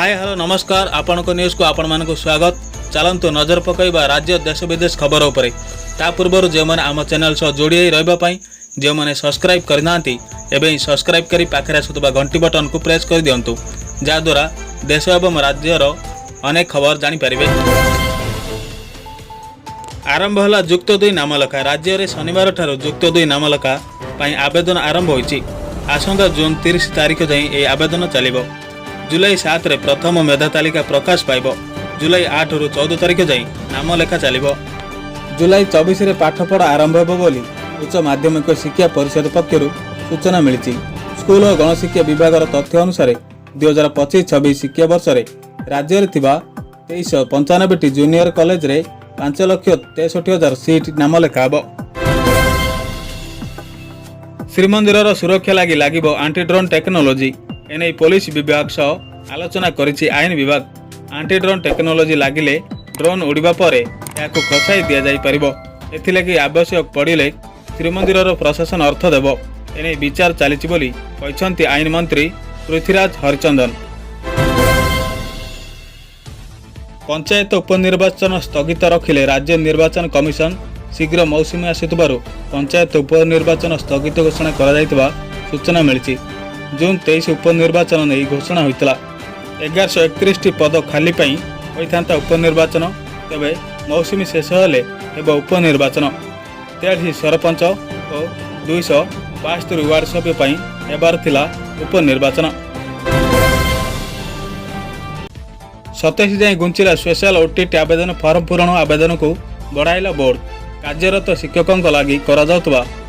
Hi hello नमस्कार आपण को न्यूज को आपण मान को स्वागत। चलतु नजर पकईबा राज्य देश विदेश खबर उपरे। ता पूर्व जो मैंने आम चैनल सह जोड़ी रही जो मैंने सब्सक्राइब करना एवं सब्सक्राइब करी पाखे आसुवा घंटी बटन को प्रेस कर दिंतु जहाद्वारा देश एवं राज्यर अनेक खबर जानीपर। आरंभ होला जुक्त 2 नामलेखा। राज्य में शनिवार ठारू जुक्त 2 नामलेखा आवेदन आरंभ होईछि। आसंता जून 30 तारीख जाए यह आवेदन चलिबो। जुलाई 7 रे प्रथम मेधा तालिका प्रकाश पाइब। जुलाई 8 रु 14 तारीख जाए नामलेखा चलिबो। जुलाई 24 रे पाठपढ़ा आरंभ होबो बोली उच्च माध्यमिक शिक्षा परिषद पक्षरु सूचना मिली। स्कूल और गणशिक्षा विभाग तथ्य अनुसार 2025-26 शिक्षा वर्ष रे राज्य में 2395 जूनियर कॉलेज रे 5,63,000 सीट नामलेखा हेबो। श्रीमंदिर सुरक्षा लगी लागिबो एंटी ड्रोन टेक्नोलोजी। एने पुलिस विभाग सह आलोचना करिछि आईन विभाग। एंटी ड्रोन टेक्नोलोजी लागिले ड्रोन उड़िबा परे याकु खसाई दिया जाई परिबो। एथिलागि आवश्यक पड़िले श्रीमंदिर प्रशासन अर्थ देबो। एने विचार चलिछि बोली कहिसंती आईन मंत्री पृथ्वीराज हरिचंदन। पंचायत उपनिर्वाचन स्थगित रखिले राज्य निर्वाचन कमिशन। शीघ्र मौसुमी आसुथिबारु पंचायत उपनिर्वाचन स्थगित घोषणा करा जायतिबा सूचना मिली। जून 23 उपनिर्वाचन नहीं घोषणा होता। 1131 पद खाली होता उपनिर्वाचन। तेबे मौसुमी शेष हेले एवं उपनिर्वाचन 83 सरपंच और 272 वार्ड सभ्य एबार थिला उपनिर्वाचन। 27 जाए गुंचिला स्पेशल ओटीटी आवेदन फॉर्म पूरण आवेदन को बढ़ाइला बोर्ड। कार्यरत शिक्षकों लगी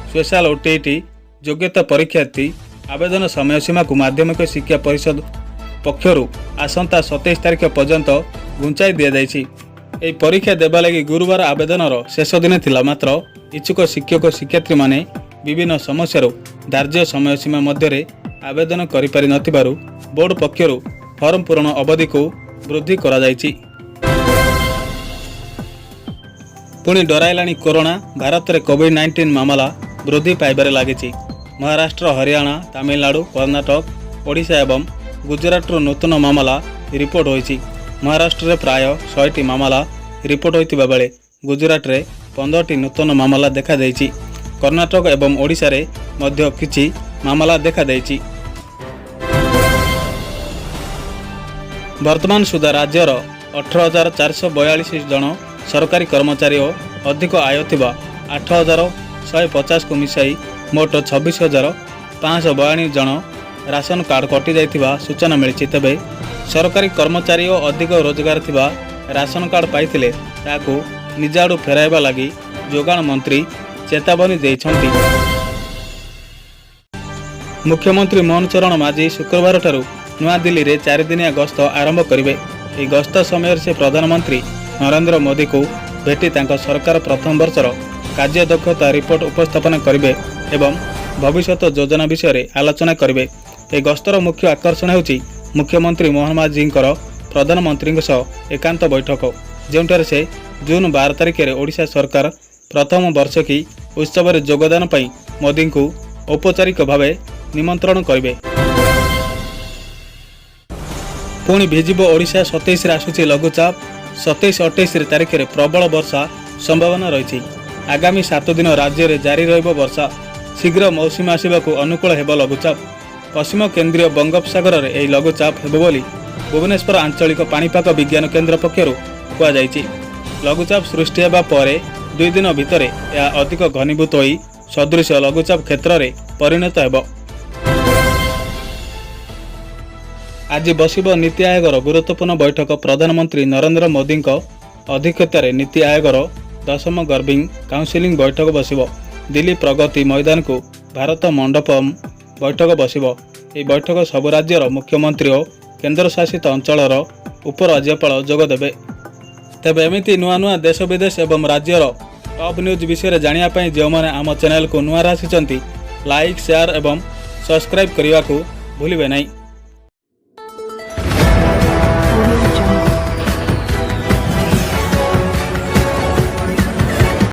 स्पेशल ओटीटी योग्यता परीक्षार्थी आवेदन समय सीमा को माध्यमिक शिक्षा परिषद पक्षरु आसंता 27 तारीख पर्यंत घुंचाई दि जाइछि। एही परीक्षा देबा लगी गुरुवार आवेदनर शेष दिन थिला। मात्र इच्छुक शिक्षक शिक्षार्थी माने विभिन्न समस्यार धार्य समय सीमा मध्य आवेदन करि पारि नथिबारु बोर्ड पक्षरु फॉर्म पूरण अवधि को वृद्धि करा जाइछि। पुणी डराइलाणी कोरोना। भारत में कोविड-19 मामला वृद्धि पाइबारे लागिछि। महाराष्ट्र, हरियाणा, तमिलनाडु, कर्नाटक, ओडिशा एवं गुजरात नूतन मामला रिपोर्ट होइछि। महाराष्ट्र में प्राय 100टी मामला रिपोर्ट होइतिबा बेले गुजरात में 15टी नूतन मामला देखा देइछि। कर्नाटक एवं ओडिशा रे मध्य किछि मामला देखा देइछि। वर्तमान सुधा राज्यर 18,442 जन सरकारी कर्मचारी और अधिक आय थिबा 8,150 को मिसाई मोट 26,542 जन राशन कार्ड कटि जाइथिबा सूचना मिली। तेबे सरकारी कर्मचारी और अधिक रोजगार थिबा राशन कार्ड पाइथिले ताकू निज आड़ू फेराइबा लगी जोगाण मंत्री चेतावनी देइछंती। मुख्यमंत्री मोहन चरण माझी शुक्रवार ठारू नवा दिल्ली रे 4 दिनिया गस्त आरंभ करिवे। एही गस्त समय से प्रधानमंत्री नरेंद्र मोदी को भेटी तांका सरकार प्रथम वर्षर कार्यदक्षता रिपोर्ट उपस्थापन करिवे एवं भविष्य योजना विषय आलोचना करिवे। ए गस्तर मुख्य आकर्षण होछि मुख्यमंत्री मोहन माझींकर प्रधानमंत्री सह एकांत बैठक, जोंठारे से जून 12 तारिख में ओडिशा सरकार प्रथम वार्षिकी उत्सव में योगदान पाई मोदी को औपचारिक भाव निमंत्रण करिवे। पुणी भिजिबो ओडिशा। 27 आसुची लघुचाप। 27-28 तारिख में प्रबल वर्षा संभावना रही। आगामी 7 दिन राज्य में जारी रहिबो वर्षा। शीघ्र मौसुमी आसवाक अनुकूल हेबो लघुचाप। पश्चिम केन्द्रीय बंगोपसागर में यह लघुचाप हेबो बोली भुवनेश्वर आंचलिक पाणीपाग विज्ञान केन्द्र पक्षरु कुहाଯାଇଛି। लघुचाप सृष्टि हेबा परे 2 दिन भितर यह अधिक घनीभूत होई सदृश लघुचाप क्षेत्र में परिणत हेबो। आज बसिबो नीति आयोगर गुरुत्वपूर्ण बैठक। प्रधानमंत्री नरेंद्र मोदी अध्यक्षतार नीति आयोगर 10म गर्भिंग काउंसिलिंग बैठक बसिबो। दिल्ली प्रगति मैदान को भारत मंडपम बैठक बसिबो। यह बैठक सब राज्यर मुख्यमंत्री और केन्द्र शासित अंचलर उपराज्यपाल जोगदेबे। तेबे एमिति नुआ नुआ देश विदेश एवं राज्यर टॉप न्यूज विषय जानिया पई जो माने आम चैनल को नुआ आसिचंती लाइक शेयर एवं सब्सक्राइब करने को भूलिबे नहीं।